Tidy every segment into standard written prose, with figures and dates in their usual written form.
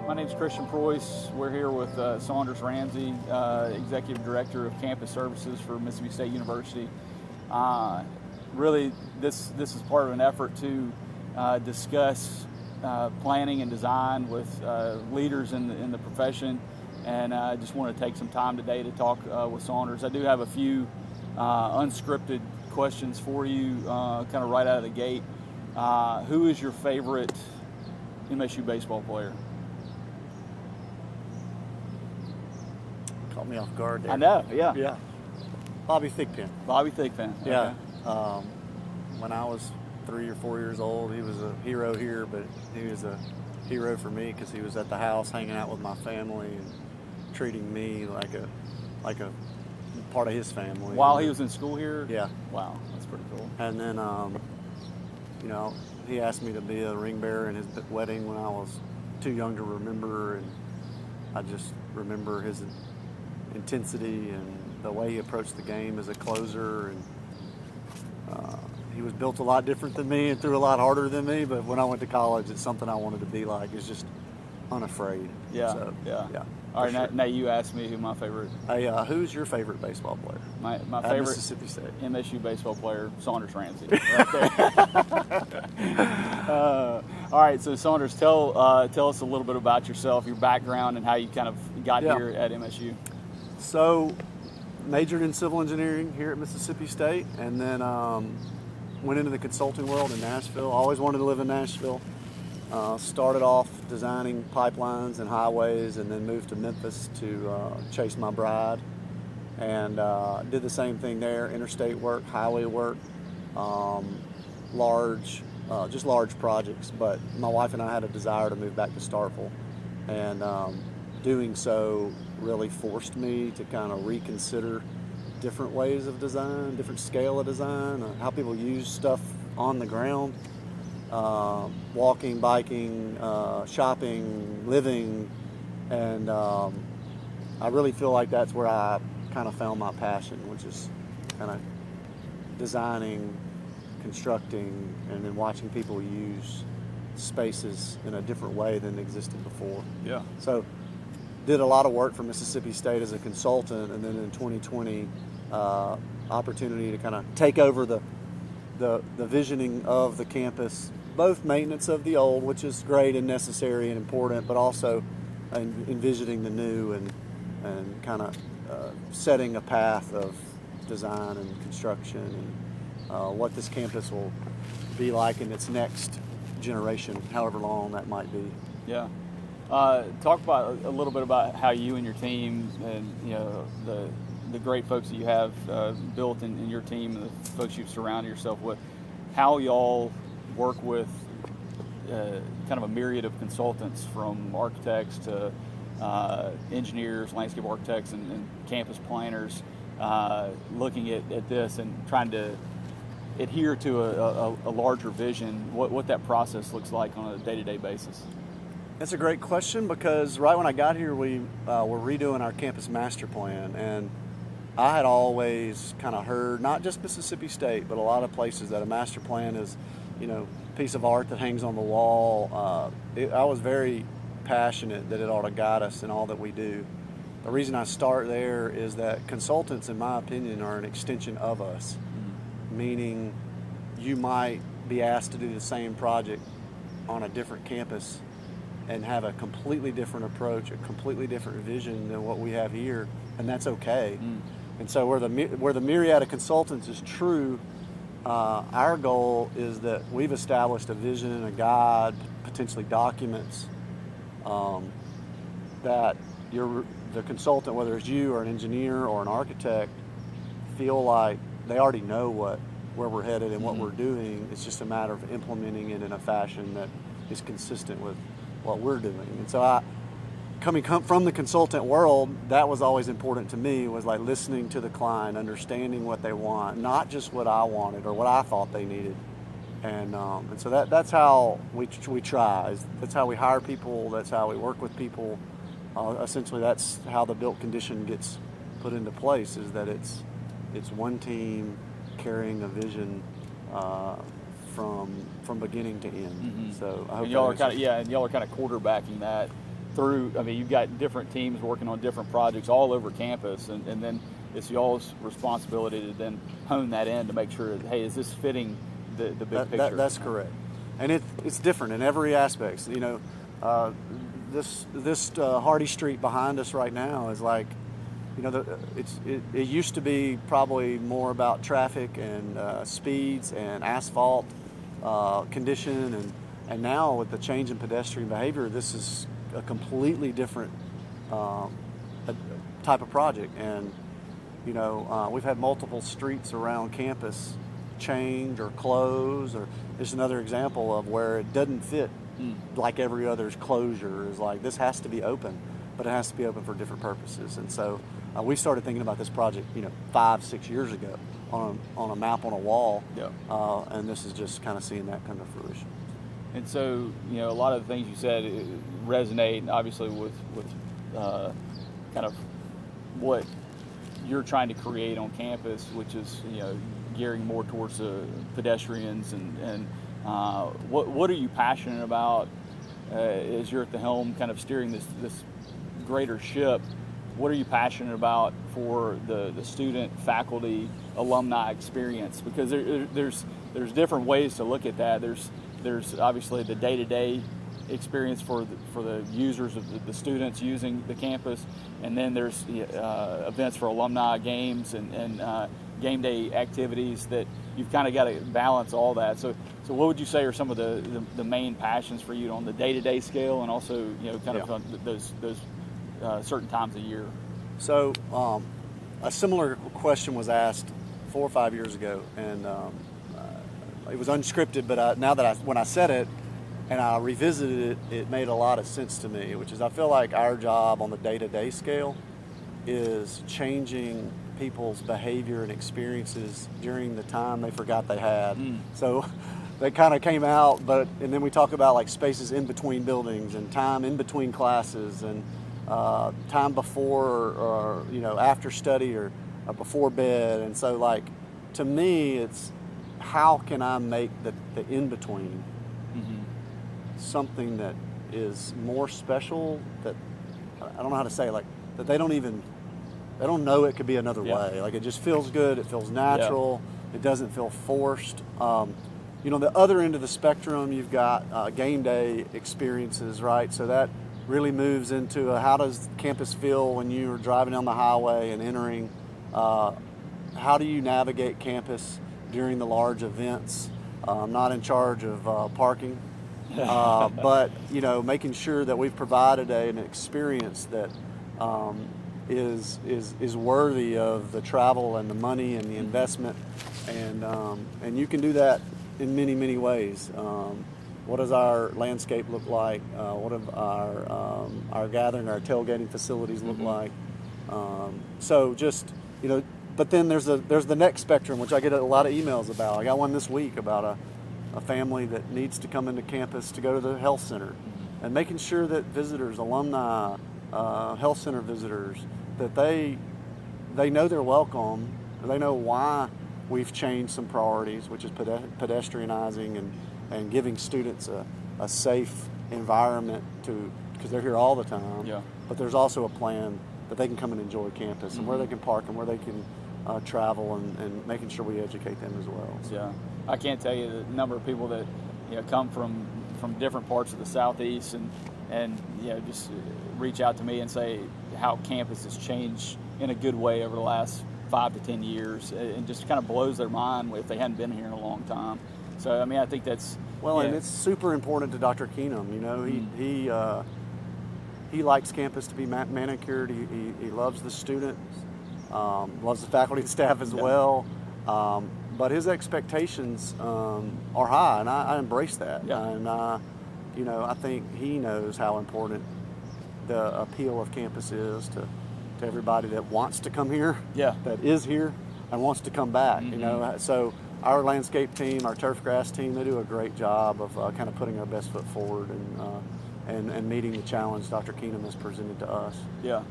My name's Christian Preuss. We're here with Saunders Ramsey, Executive Director of Campus Services for Mississippi State University. Really, this is part of an effort to discuss planning and design with leaders in the profession, and I just want to take some time today to talk with Saunders. I do have a few unscripted questions for you, kind of right out of the gate. Who is your favorite MSU baseball player? Caught me off guard there. I know, yeah. Yeah. Bobby Thigpen. Bobby Thigpen. Okay. Yeah. When I was 3 or 4 years old, he was a hero here, but he was a hero for me because he was at the house hanging out with my family and treating me like a part of his family. While he was in school here? Yeah. Wow, that's pretty cool. And then, he asked me to be a ring bearer in his wedding when I was too young to remember, and I just remember his intensity and the way he approached the game as a closer, and he was built a lot different than me and threw a lot harder than me, but when I went to college, it's something I wanted to be like. It's just unafraid. Yeah, so, yeah. Yeah. All right, sure. now you asked me who my favorite. Hey, who's your favorite baseball player? My at favorite Mississippi State MSU baseball player, Saunders Ramsey, right there. All right, so Saunders, tell us a little bit about yourself, your background, and how you kind of got here at MSU. So, majored in civil engineering here at Mississippi State, and then went into the consulting world in Nashville. Always wanted to live in Nashville. Started off designing pipelines and highways, and then moved to Memphis to chase my bride, and did the same thing there: interstate work, highway work, large projects. But my wife and I had a desire to move back to Starkville, and doing so really forced me to kind of reconsider different ways of design, different scale of design, how people use stuff on the ground. Walking, biking, shopping, living, and I really feel like that's where I kind of found my passion, which is kind of designing, constructing, and then watching people use spaces in a different way than existed before. Yeah. So did a lot of work for Mississippi State as a consultant, and then in 2020, opportunity to kind of take over the visioning of the campus, both maintenance of the old, which is great and necessary and important, but also envisioning the new and kind of setting a path of design and construction and what this campus will be like in its next generation, however long that might be. Yeah. Talk about a little bit about how you and your team and the great folks that you have built in your team, the folks you've surrounded yourself with, how y'all work with kind of a myriad of consultants, from architects to engineers, landscape architects, and campus planners, looking at this and trying to adhere to a larger vision, what that process looks like on a day-to-day basis. That's a great question, because right when I got here, we were redoing our campus master plan, and I had always kind of heard, not just Mississippi State, but a lot of places, that a master plan is, a piece of art that hangs on the wall. I was very passionate that it ought to guide us in all that we do. The reason I start there is that consultants, in my opinion, are an extension of us, meaning you might be asked to do the same project on a different campus and have a completely different approach, a completely different vision than what we have here, and that's okay. And so where the myriad of consultants is true, our goal is that we've established a vision, a guide, potentially documents, that the consultant, whether it's you or an engineer or an architect, feel like they already know where we're headed and what we're doing. It's just a matter of implementing it in a fashion that is consistent with what we're doing. And so coming from the consultant world, that was always important to me, was like listening to the client, understanding what they want, not just what I wanted or what I thought they needed. And so that's how we try. That's how we hire people. That's how we work with people. Essentially, that's how the built condition gets put into place, is that it's one team carrying a vision from beginning to end. Mm-hmm. So I hope and y'all are kind of quarterbacking that through, I mean, you've got different teams working on different projects all over campus, and then it's y'all's responsibility to then hone that in to make sure that, hey, is this fitting the big picture? That's correct. And it's different in every aspect. You know, this Hardy Street behind us right now is like, you know, it used to be probably more about traffic and speeds and asphalt condition, and now with the change in pedestrian behavior, this is a completely different type of project. And you know, we've had multiple streets around campus change or close, or it's another example of where it doesn't fit like every other's closure. Is like, this has to be open, but it has to be open for different purposes. And so we started thinking about this project, you know, 5-6 years ago on a map on a wall. Yeah. And this is just kind of seeing that come to fruition. And so, you know, a lot of the things you said resonate, obviously, with kind of what you're trying to create on campus, which is, you know, gearing more towards the pedestrians. And what are you passionate about as you're at the helm, kind of steering this greater ship? What are you passionate about for the student, faculty, alumni experience? Because there's different ways to look at that. There's obviously the day-to-day experience for the users of the students using the campus, and then there's events for alumni, games and game day activities that you've kind of got to balance all that. So what would you say are some of the main passions for you on the day-to-day scale, and also, you know, kind of on those certain times a year? So a similar question was asked 4 or 5 years ago, and it was unscripted, but now that when I said it and I revisited it, it made a lot of sense to me, which is, I feel like our job on the day-to-day scale is changing people's behavior and experiences during the time they forgot they had. So they kind of came out, and then we talk about like spaces in between buildings and time in between classes and time before or you know, after study or before bed. And so, like, to me, it's how can I make the in-between something that is more special, that I don't know how to say, like, that they don't know it could be another way. Like, it just feels good, it feels natural, it doesn't feel forced. You know, the other end of the spectrum, you've got game day experiences, right? So that really moves into how does campus feel when you're driving down the highway and entering? How do you navigate campus during the large events? I'm not in charge of parking, but, you know, making sure that we've provided an experience that is worthy of the travel and the money and the investment, and you can do that in many, many ways. What does our landscape look like? What do our gathering, our tailgating facilities look like? So just, you know, but then there's the next spectrum, which I get a lot of emails about. I got one this week about a family that needs to come into campus to go to the health center, and making sure that visitors, alumni, health center visitors, that they know they're welcome. They know why we've changed some priorities, which is pedestrianizing and giving students a safe environment because they're here all the time. Yeah. But there's also a plan that they can come and enjoy campus and where they can park and where they can travel, and making sure we educate them as well. So. Yeah, I can't tell you the number of people that, you know, come from different parts of the Southeast and you know, just reach out to me and say how campus has changed in a good way over the last 5 to 10 years, and just kind of blows their mind if they hadn't been here in a long time. So, I mean, I think that's... Well, and it's super important to Dr. Keenum. You know, he likes campus to be manicured. He loves the students, loves the faculty and staff as well. But his expectations are high, and I embrace that. Yeah. And, you know, I think he knows how important the appeal of campus is to everybody that wants to come here, that is here, and wants to come back. You know, so our landscape team, our turf grass team, they do a great job of kind of putting our best foot forward and meeting the challenge Dr. Keenum has presented to us. Yeah,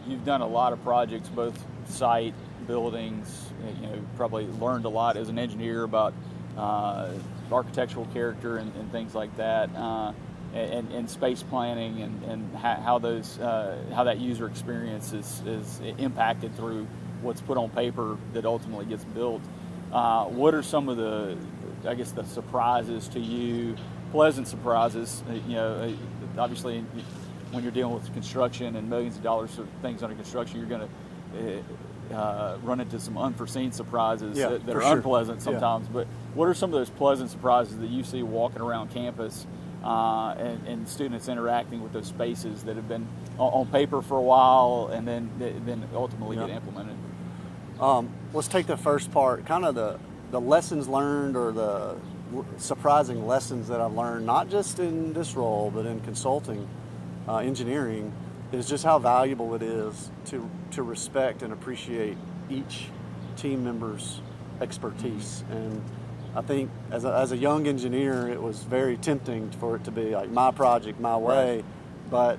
you've done a lot of projects, both site, buildings. You know, probably learned a lot as an engineer about architectural character and things like that. and space planning and how that user experience is impacted through what's put on paper that ultimately gets built. What are some of the surprises to you, pleasant surprises? Obviously, when you're dealing with construction and millions of dollars of things under construction, you're going to run into some unforeseen surprises that are unpleasant sometimes. But what are some of those pleasant surprises that you see walking around campus and students interacting with those spaces that have been on paper for a while and then ultimately get implemented? Let's take the first part, kind of the lessons learned or the surprising lessons that I've learned, not just in this role, but in consulting, engineering, is just how valuable it is to respect and appreciate each team member's expertise. And I think as a young engineer, it was very tempting for it to be like my project, my way. Right. But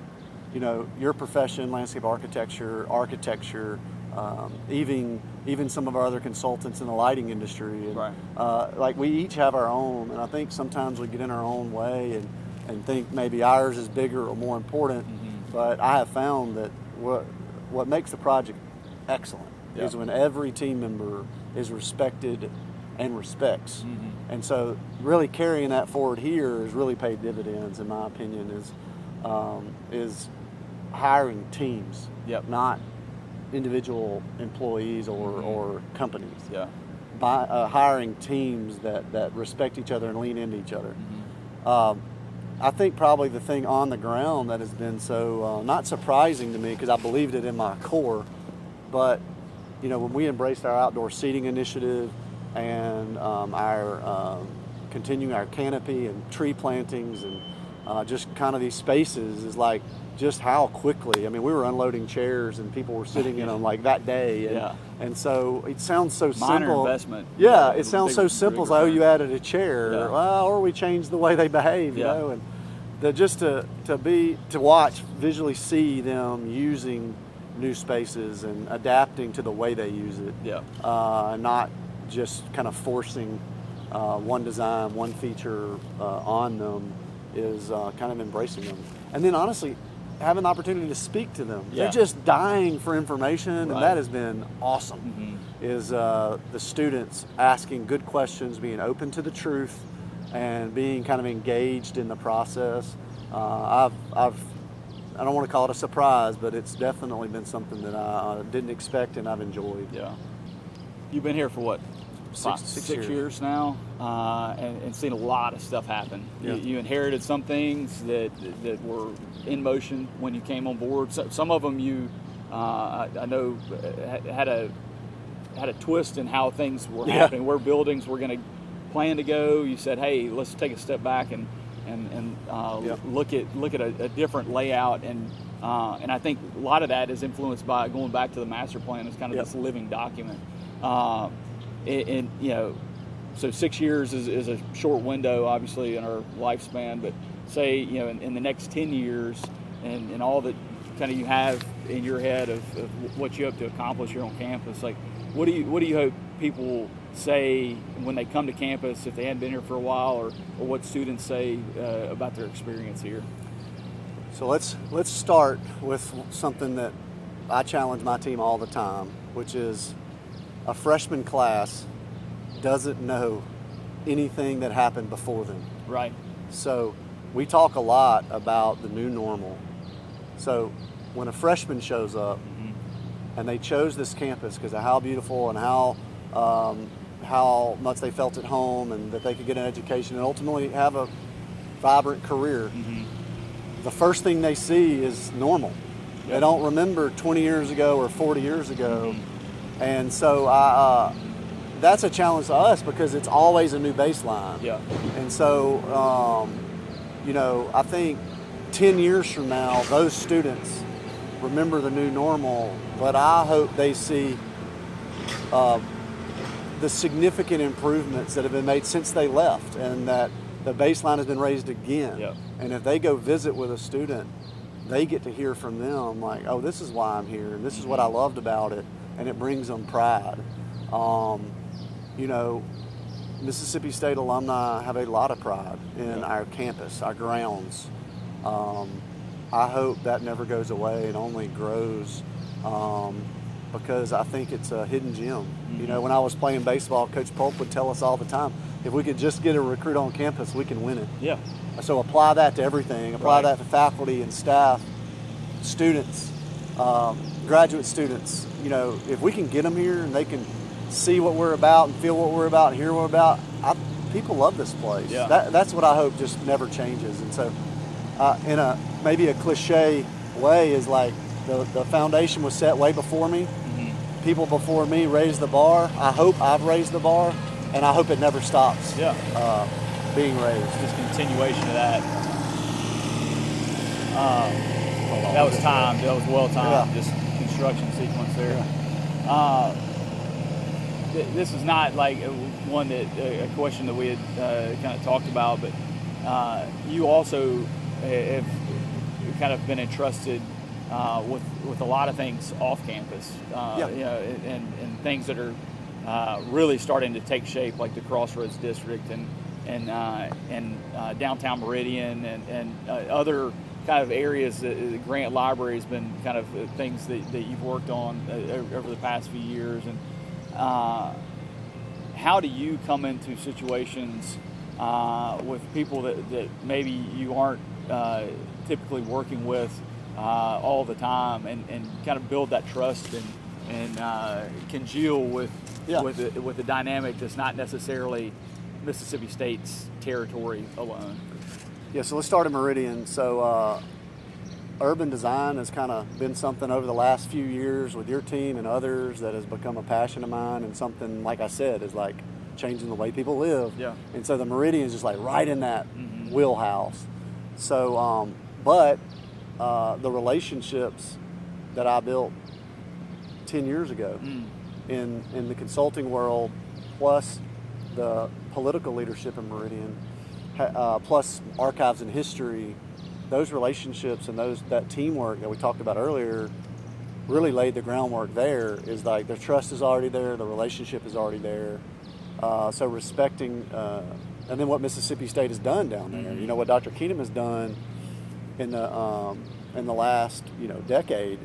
your profession, landscape architecture, even some of our other consultants in the lighting industry, and, like we each have our own. And I think sometimes we get in our own way and think maybe ours is bigger or more important. But I have found that what makes the project excellent is when every team member is respected and respects. And so really carrying that forward here has really paid dividends, in my opinion, is hiring teams, not individual employees or companies. By hiring teams that respect each other and lean into each other. I think probably the thing on the ground that has been so not surprising to me, because I believed it in my core, but when we embraced our outdoor seating initiative and our continuing our canopy and tree plantings and just kind of these spaces, is like just how quickly, we were unloading chairs and people were sitting in them like that day. And so it sounds so minor simple. Investment. Yeah, it sounds so simple. It's like, you added a chair, or we changed the way they behave, and just to watch, visually see them using new spaces and adapting to the way they use it. Not just kind of forcing one design, one feature on them, is kind of embracing them. And then honestly, having the opportunity to speak to them. They're just dying for information, and that has been awesome. Is the students asking good questions, being open to the truth, and being kind of engaged in the process. I don't want to call it a surprise, but it's definitely been something that I didn't expect, and I've enjoyed. You've been here for what? Six years now, and seen a lot of stuff happen. You inherited some things that were in motion when you came on board. So, some of them I know had a twist in how things were happening, where buildings were going to plan to go. You said, "Hey, let's take a step back and look at a different layout." And I think a lot of that is influenced by going back to the master plan as kind of this living document. So 6 years is a short window, obviously, in our lifespan. But say, in the next 10 years, and all that kind of you have in your head of what you hope to accomplish here on campus, like what do you hope people say when they come to campus if they hadn't been here for a while, or what students say about their experience here? So let's start with something that I challenge my team all the time, which is a freshman class doesn't know anything that happened before them. Right. So we talk a lot about the new normal. So when a freshman shows up and they chose this campus because of how beautiful and how much they felt at home, and that they could get an education and ultimately have a vibrant career, the first thing they see is normal. They don't remember 20 years ago or 40 years ago. And so that's a challenge to us, because it's always a new baseline. And so, I think 10 years from now, those students remember the new normal, but I hope they see the significant improvements that have been made since they left, and that the baseline has been raised again. And if they go visit with a student, they get to hear from them like, oh, this is why I'm here, and this is what I loved about it, and it brings them pride. Mississippi State alumni have a lot of pride in our campus, our grounds. I hope that never goes away and only grows, because I think it's a hidden gem. Mm-hmm. You know, when I was playing baseball, Coach Polk would tell us all the time, if we could just get a recruit on campus, we can win it. Yeah. So apply that to everything. Apply that to faculty and staff, students, graduate students. You know, if we can get them here and they can see what we're about and feel what we're about and hear what we're about, people love this place. Yeah. That's what I hope just never changes. And so, in maybe a cliche way, is like the foundation was set way before me. Mm-hmm. People before me raised the bar. I hope I've raised the bar, and I hope it never stops. Yeah. Being raised. Just continuation of that. That was timed. That was well timed. Yeah. Just construction sequence there. Yeah. This is not like a question that we had kind of talked about, but you also have kind of been entrusted with a lot of things off campus, Yeah. you know, and things that are really starting to take shape, like the Crossroads District and downtown Meridian and other kind of areas. The Grant Library has been kind of things that you've worked on over the past few years. And how do you come into situations with people that maybe you aren't typically working with all the time, and kind of build that trust and congeal with the dynamic that's not necessarily Mississippi State's territory alone? Yeah, so let's start at Meridian. So urban design has kind of been something over the last few years with your team and others that has become a passion of mine, and something, like I said, is like changing the way people live. Yeah. And so the Meridian is just like right in that wheelhouse. So, but the relationships that I built 10 years ago in the consulting world, plus the political leadership in Meridian, plus archives and history, those relationships and that teamwork that we talked about earlier really laid the groundwork there. Is like the trust is already there, the relationship is already there. So respecting, and then what Mississippi State has done down there. You know, what Dr. Keenum has done in the last decade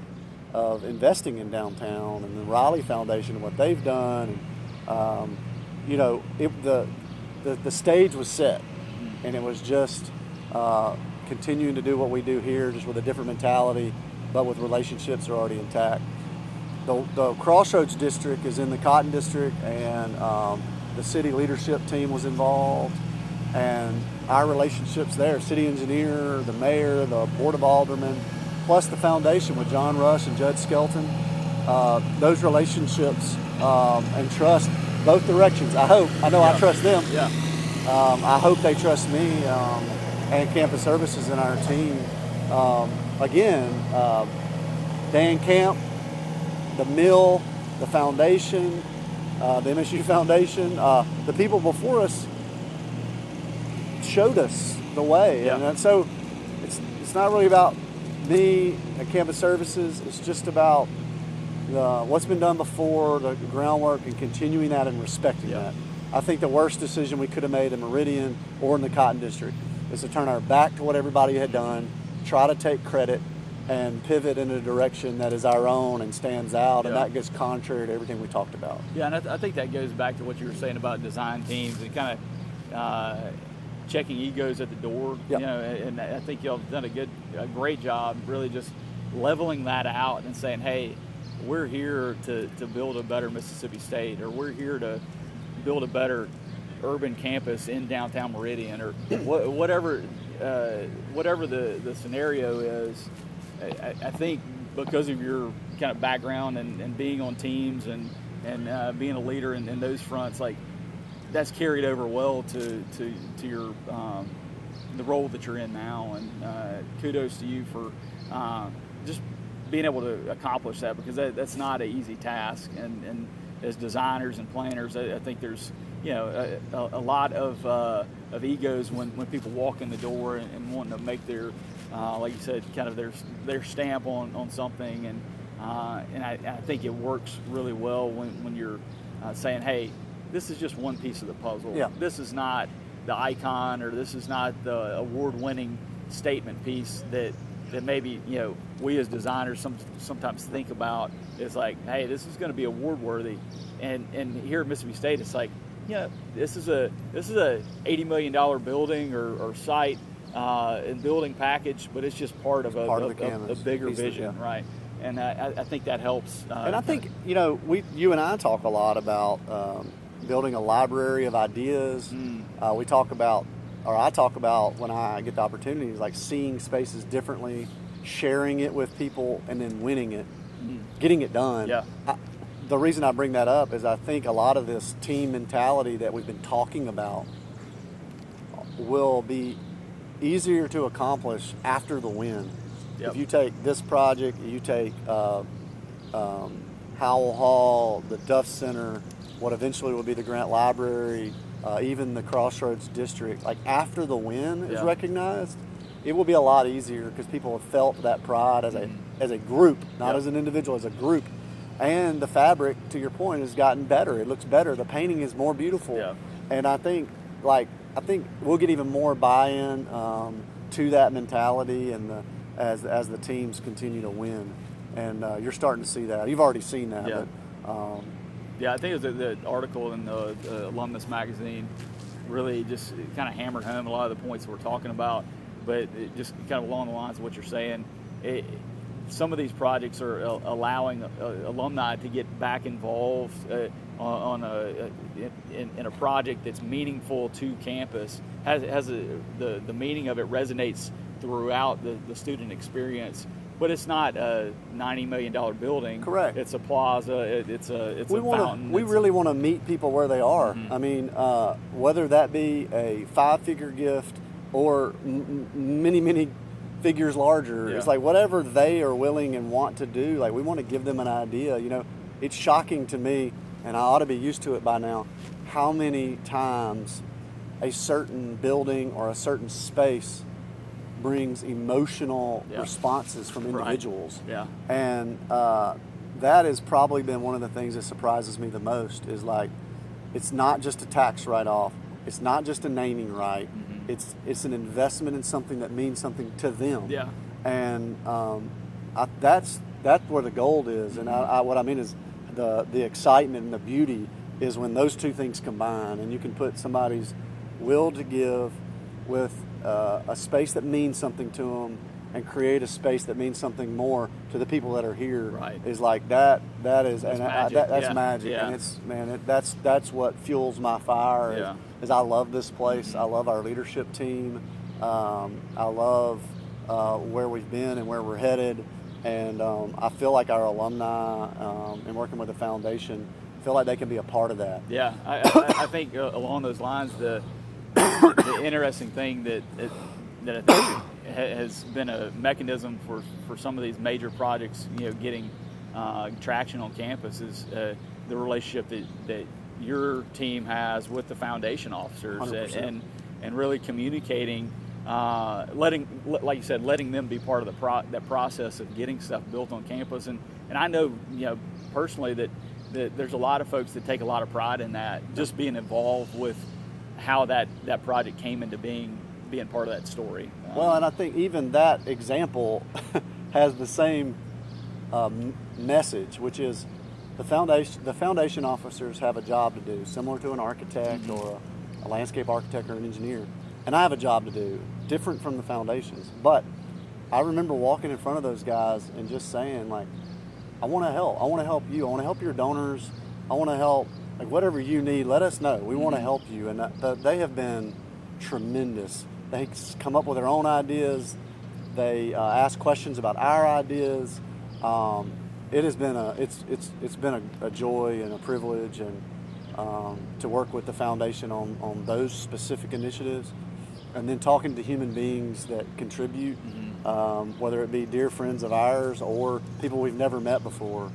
of investing in downtown, and the Riley Foundation and what they've done. And, the stage was set, and it was just continuing to do what we do here, just with a different mentality, but with relationships are already intact. The Crossroads District is in the Cotton District, and the city leadership team was involved, and our relationships there, city engineer, the mayor, the board of aldermen, plus the foundation with John Rush and Judge Skelton, those relationships and trust both directions. I trust them. Yeah. I hope they trust me and campus services and our team. Dan Camp, the mill, the foundation, the MSU Foundation, the people before us showed us the way. Yeah. And so it's not really about me and campus services. It's just about what's been done before, the groundwork, and continuing that and respecting that. I think the worst decision we could have made in Meridian or in the Cotton District is to turn our back to what everybody had done, try to take credit, and pivot in a direction that is our own and stands out, and that gets contrary to everything we talked about. Yeah, and I think that goes back to what you were saying about design teams and kind of checking egos at the door. Yep. You know, and I think y'all have done a great job really just leveling that out and saying, hey, we're here to build a better Mississippi State, or we're here to build a better urban campus in downtown Meridian, or whatever the scenario is. I think because of your kind of background and being on teams and being a leader in those fronts, like that's carried over well to your the role that you're in now, and kudos to you for just being able to accomplish that, because that's not an easy task, and as designers and planners, I think there's a lot of egos when people walk in the door and wanting to make their like you said, kind of their stamp on something, and I think it works really well when you're saying, hey, this is just one piece of the puzzle. Yeah. This is not the icon, or this is not the award-winning statement piece that maybe we as designers sometimes think about is like, hey, this is going to be award worthy, and here at Mississippi State, it's like, this is a $80 million building or site and building package, but it's just part of a bigger vision, right? And I think that helps. And I think you and I talk a lot about building a library of ideas. We talk about, or I talk about when I get the opportunities, like seeing spaces differently, sharing it with people, and then winning it, getting it done. Yeah. The reason I bring that up is I think a lot of this team mentality that we've been talking about will be easier to accomplish after the win. Yep. If you take this project, you take Howell Hall, the Duff Center, what eventually will be the Grant Library, even the Crossroads District, like after the win is recognized, it will be a lot easier because people have felt that pride as a group, not as an individual, as a group. And the fabric, to your point, has gotten better. It looks better. The painting is more beautiful. Yeah. And I think we'll get even more buy-in to that mentality, and as the teams continue to win. And you're starting to see that. You've already seen that. Yeah. But, I think it was the article in the Alumnus magazine really just kind of hammered home a lot of the points we're talking about, but it just kind of along the lines of what you're saying. Some of these projects are allowing alumni to get back involved in a project that's meaningful to campus. The meaning of it resonates throughout the student experience. But it's not a $90 million building. Correct. It's a plaza. It's a fountain. We really want to meet people where they are. I mean, whether that be a 5-figure gift or many figures larger, it's like whatever they are willing and want to do. Like, we want to give them an idea. It's shocking to me, and I ought to be used to it by now, how many times a certain building or a certain space brings emotional responses from individuals. Right. Yeah. And that has probably been one of the things that surprises me the most, is like, it's not just a tax write-off. It's not just a naming right. It's an investment in something that means something to them. Yeah. And that's where the gold is. And what I mean is the excitement and the beauty is when those two things combine, and you can put somebody's will to give with a space that means something to them, and create a space that means something more to the people that are here. Right. Is like that is that's and magic. that's magic. Yeah. And that's what fuels my fire. Yeah. Is I love this place. I love our leadership team. I love where we've been and where we're headed, and I feel like our alumni and working with the foundation feel like they can be a part of that. Yeah, I think along those lines, the interesting thing that I think has been a mechanism for some of these major projects, getting traction on campus is the relationship that your team has with the foundation officers, 100%. and really communicating, like you said, letting them be part of that process of getting stuff built on campus. And I know, personally that there's a lot of folks that take a lot of pride in that, just being involved with how that project came into being part of that story. Well, and I think even that example has the same message, which is the foundation officers have a job to do, similar to an architect or a landscape architect or an engineer. And I have a job to do, different from the foundations. But I remember walking in front of those guys and just saying, like, I want to help. I want to help you. I want to help your donors. I want to help, like, whatever you need, let us know. We want to help you. And they have been tremendous. They come up with their own ideas. They ask questions about our ideas. It has been it's been a joy and a privilege, and to work with the foundation on those specific initiatives, and then talking to human beings that contribute, whether it be dear friends of ours or people we've never met before.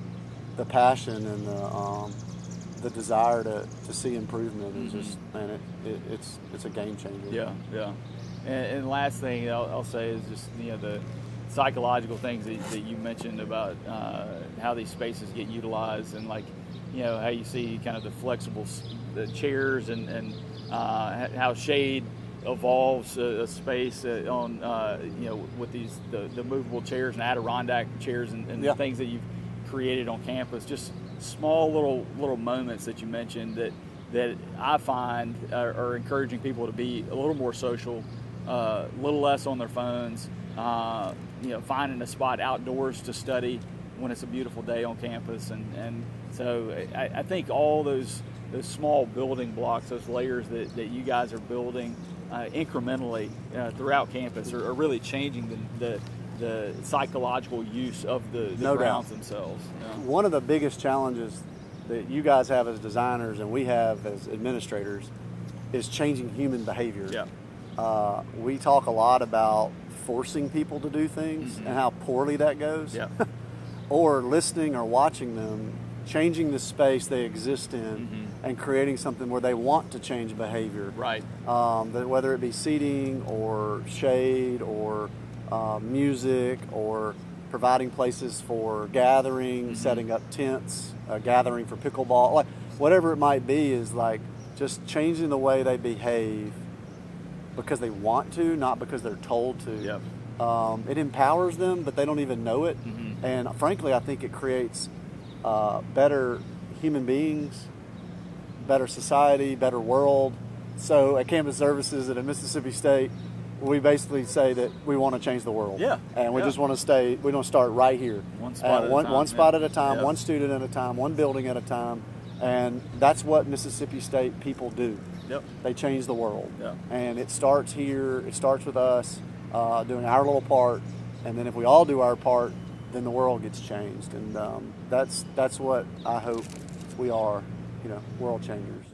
The passion and the desire to see improvement is just, man, it's a game changer. Yeah. And the last thing I'll say is just the psychological things that you mentioned about how these spaces get utilized, and like how you see kind of the flexible the chairs and how shade evolves a space on with the movable chairs and Adirondack chairs and the things that you've created on campus. Just small little moments that you mentioned that I find are encouraging people to be a little more social, a little less on their phones. Finding a spot outdoors to study when it's a beautiful day on campus, and so I think all those small building blocks, those layers that you guys are building incrementally throughout campus are really changing the psychological use of the grounds themselves. One of the biggest challenges that you guys have as designers and we have as administrators is changing human behavior. Yeah. We talk a lot about forcing people to do things and how poorly that goes. Yeah. Or listening or watching them, changing the space they exist in and creating something where they want to change behavior. Right. Whether it be seating or shade or music or providing places for gathering, setting up tents, gathering for pickleball, like whatever it might be, is like just changing the way they behave because they want to, not because they're told to. Yep. It empowers them, but they don't even know it. And frankly, I think it creates better human beings, better society, better world. So at Campus Services at Mississippi State, we basically say that we want to change the world. Yeah. And we just want to we don't start right here. One spot at a time. One spot at a time, Yep. one student at a time, one building at a time. And that's what Mississippi State people do. Yep. They change the world. Yep. And it starts here. It starts with us doing our little part. And then if we all do our part, then the world gets changed. And that's what I hope we are, world changers.